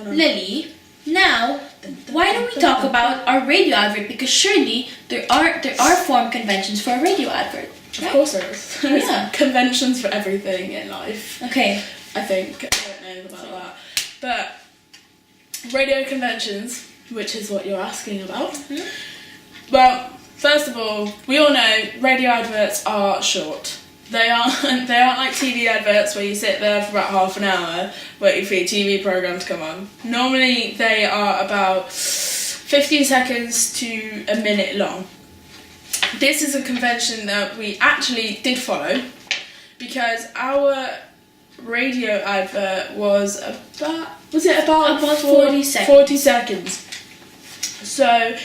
Lily, now why don't we talk about our radio advert? Because surely there are form conventions for a radio advert. Right? Of course there is. There's Yeah. conventions for everything in life. Okay. I think. I don't know about that. But radio conventions, which is what you're asking about. Mm-hmm. Well, first of all, we all know radio adverts are short. They aren't like TV adverts where you sit there for about half an hour waiting for your TV programme to come on. Normally they are about 15 seconds to a minute long. This is a convention that we actually did follow because our radio advert was about 40 seconds. 40 seconds. So,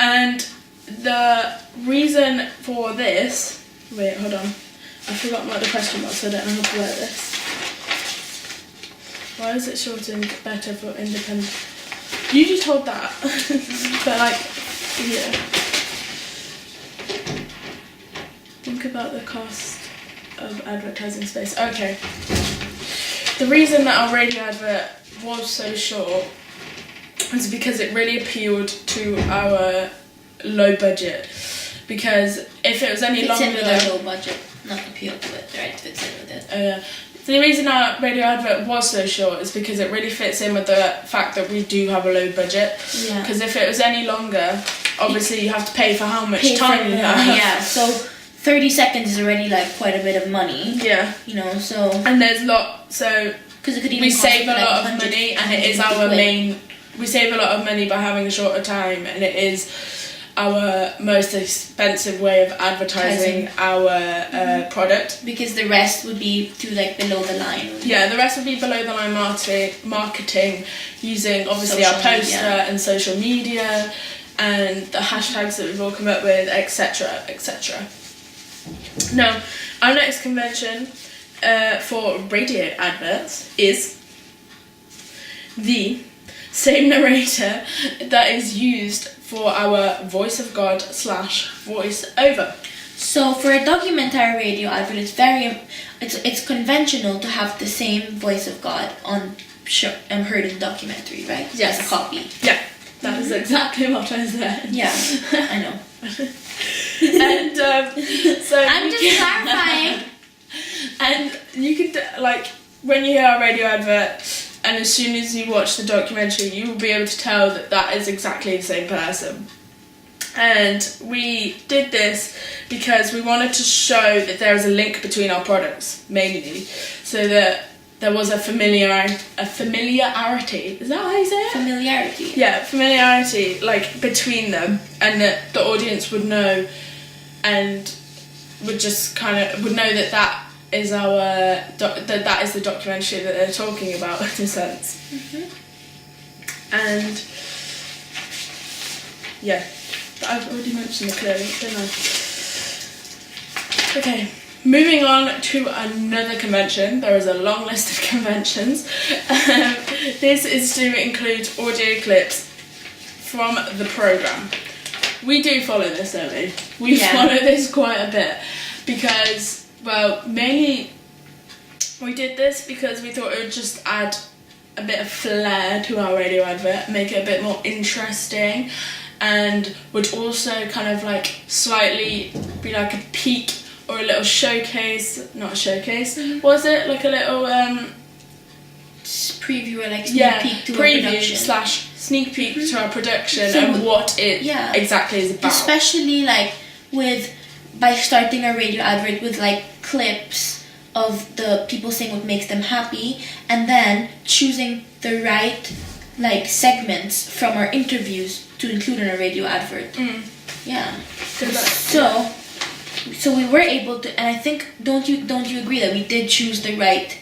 and the reason for this, wait, hold on. I forgot what the question was, so I don't know how to word this. Why is it shortened better for independent? You just hold that. But like, yeah. Think about the cost of advertising space. Okay. The reason that our radio advert was so short is because it really appealed to our low budget. Because if it was any Fits longer, in with our low budget, not appeal to it, right? Fits in with it. the reason our radio advert was so short is because it really fits in with the fact that we do have a low budget. Yeah. Because if it was any longer, obviously you have to pay for how much time you have. Yeah. So 30 seconds is already like quite a bit of money. Yeah. You know, so And there's so because it could even we cost save a like lot of 100 money, and it is 150 our quid. main. We save a lot of money by having a shorter time, and it is our most expensive way of advertising our product. Because the rest would be through like below the line. Yeah, the rest would be below the line marketing using obviously Social our poster media. and social media and the hashtags that we've all come up with, etc., etc. Now, our next convention for radio adverts is the same narrator that is used for our voice of God / voice over. So for a documentary radio advert, it's conventional to have the same voice of God on heard in documentary, right? Yes. As a copy. Yeah, that is exactly what I said. Yeah, I know. And so I'm just clarifying. And you could like when you hear our radio advert, and as soon as you watch the documentary, you will be able to tell that that is exactly the same person. And we did this because we wanted to show that there is a link between our products, mainly, so that there was a familiarity. Is that how you say it? Familiarity. Yeah, familiarity, like between them, and that the audience would know, and would just would know that that is that is the documentary that they're talking about in a sense. And yeah, I've already mentioned the clearly, didn't I? Okay, moving on to another convention. There is a long list of conventions. This is to include audio clips from the programme. We do follow this, don't we? We follow this quite a bit because, well, mainly we did this because we thought it would just add a bit of flair to our radio advert, make it a bit more interesting, and would also kind of like slightly be like a peek or a little showcase, not a showcase, was it? Like a little preview or like sneak peek to our production. / sneak peek to our production So and what it exactly is about. Especially like by starting a radio advert with like clips of the people saying what makes them happy, and then choosing the right like segments from our interviews to include in a radio advert. Yeah. So we were able to, and I think don't you agree that we did choose the right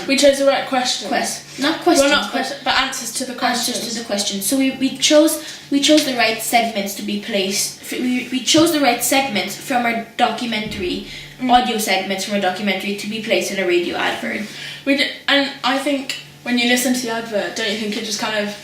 we chose the right questions. Not questions, Well, not questions, but answers to the questions. Answers to the questions. So we chose the right segments to be placed. We chose the right segments from our documentary, audio segments from our documentary to be placed in a radio advert. We did, and I think when you listen to the advert, don't you think it just kind of,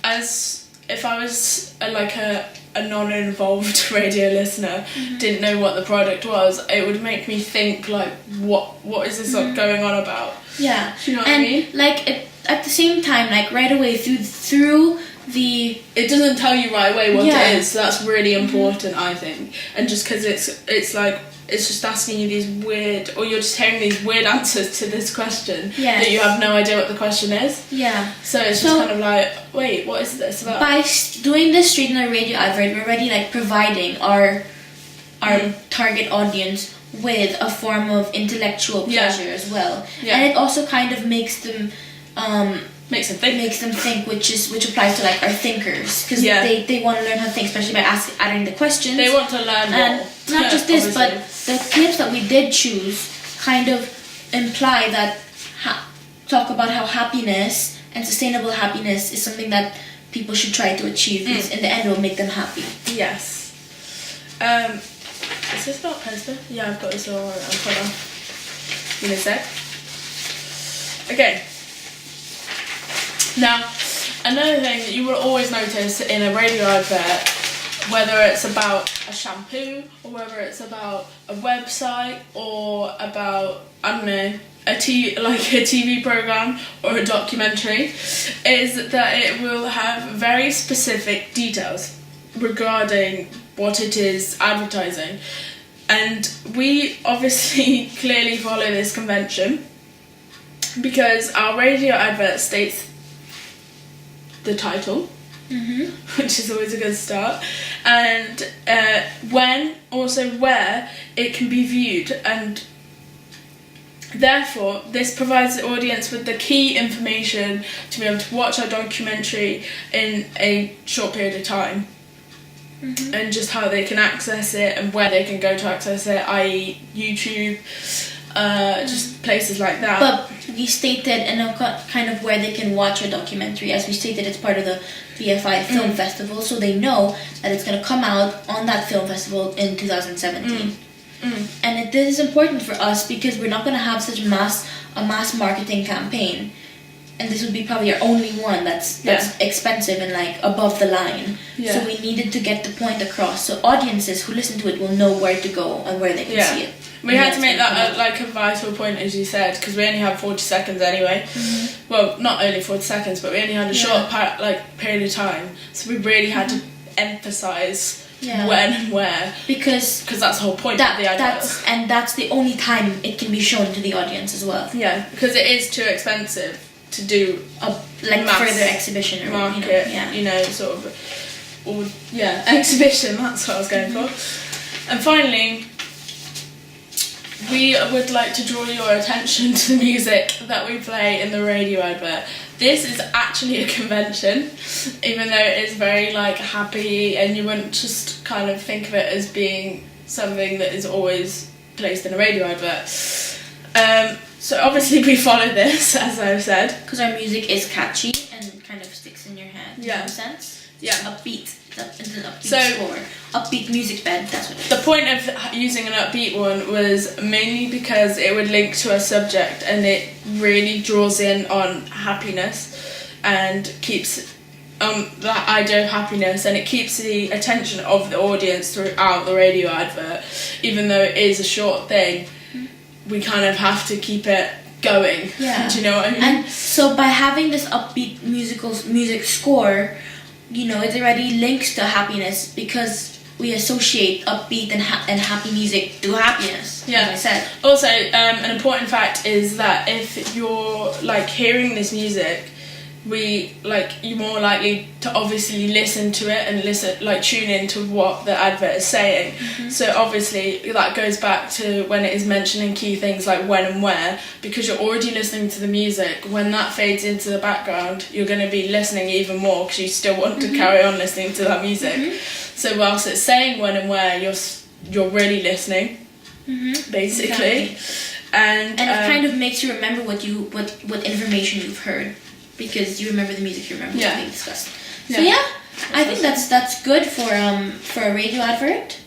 as if I was a non-involved radio listener, didn't know what the product was, it would make me think like, what is this going on about? Yeah. Do you know what I mean? Like at the same time, like right away through the It doesn't tell you right away what Yeah. it is, so that's really important, I think. And just because it's like, it's just asking you these weird, or you're just hearing these weird answers to this question Yes. that you have no idea what the question is. yeah. So it's just kind of like, wait, what is this about? By doing this straight in a radio advert, we're already like providing our target audience with a form of intellectual pleasure as well, and it also kind of makes them Makes them think. makes them think, which applies to like our thinkers, because Yeah. they want to learn how to think, especially by adding the questions. They want to learn more. And not just this, obviously. but the clips that we did choose kind of imply that talk about how happiness and sustainable happiness is something that people should try to achieve. Because in the end, it will make them happy. Yes. Is this not poster? Yeah, I've got this all. I'll put on. In a sec. Okay. Now, another thing that you will always notice in a radio advert, whether it's about a shampoo or whether it's about a website or about, I don't know, a TV program or a documentary, is that it will have very specific details regarding what it is advertising. And we obviously clearly follow this convention because our radio advert states the title, which is always a good start, and when, also where it can be viewed, and therefore this provides the audience with the key information to be able to watch our documentary in a short period of time, and just how they can access it and where they can go to access it, i.e. YouTube, just places like that. But we stated kind of where they can watch a documentary, as we stated it's part of the BFI Film Festival, so they know that it's going to come out on that film festival in 2017. And it is important for us because we're not going to have such a mass marketing campaign, and this would be probably our only one that's expensive and like above the line. So we needed to get the point across, so audiences who listen to it will know where to go and where they can see it. We had to make that a vital point, as you said, because we only had 40 seconds anyway. Well, not only 40 seconds, but we only had a short period of time, so we really had to emphasise when and where, because that's the whole point of the advert. That's the only time it can be shown to the audience as well. Yeah, because it is too expensive to do a mass further exhibition or market, sort of, or exhibition. That's what I was going for. And finally, we would like to draw your attention to the music that we play in the radio advert. This is actually a convention, even though it is very happy, and you wouldn't just kind of think of it as being something that is always placed in a radio advert. So obviously we follow this, as I've said, because our music is catchy and kind of sticks in your head. In some sense. Yeah. Upbeat. It's an upbeat score. Upbeat music bed. That's what it is. The point of using an upbeat one was mainly because it would link to a subject, and it really draws in on happiness and keeps that idea of happiness, and it keeps the attention of the audience throughout the radio advert. Even though it is a short thing, we kind of have to keep it going. Yeah. Do you know what I mean? And so by having this upbeat music score, it already links to happiness, because we associate upbeat and happy music to happiness. Yeah. As I said. Also, an important fact is that if you're hearing this music, you're more likely to obviously listen to it and tune into what the advert is saying. So obviously that goes back to when it is mentioning key things like when and where, because you're already listening to the music. When that fades into the background, you're going to be listening even more, because you still want to carry on listening to that music. So whilst it's saying when and where, you're really listening, basically. Exactly. And it kind of makes you remember what information you've heard, because you remember the music, you remember what's being discussed. So I think that's good for a radio advert.